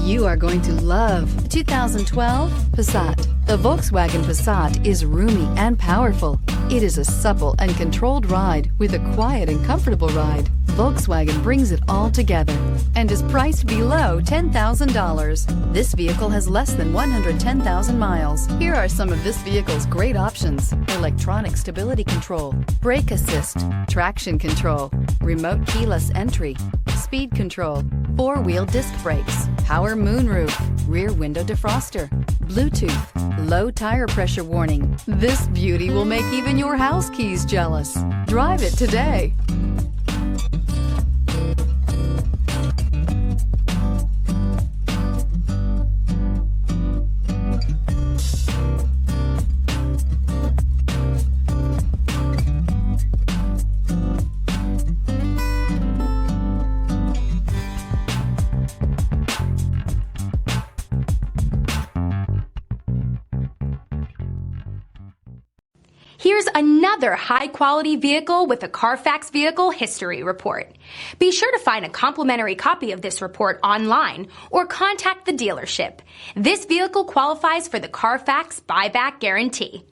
You are going to love 2012 Passat. The Volkswagen Passat is roomy and powerful. It is a supple and controlled ride with a quiet and comfortable ride. Volkswagen brings it all together and is priced below $10,000. This vehicle has less than 110,000 miles. Here are some of this vehicle's great options: electronic stability control, brake assist, traction control, remote keyless entry, speed control, four-wheel disc brakes, power moonroof, rear window defroster, Bluetooth, low tire pressure warning. This beauty will make even your house keys jealous. Drive it today. Here's another high-quality vehicle with a Carfax Vehicle History Report. Be sure to find a complimentary copy of this report online or contact the dealership. This vehicle qualifies for the Carfax Buyback Guarantee.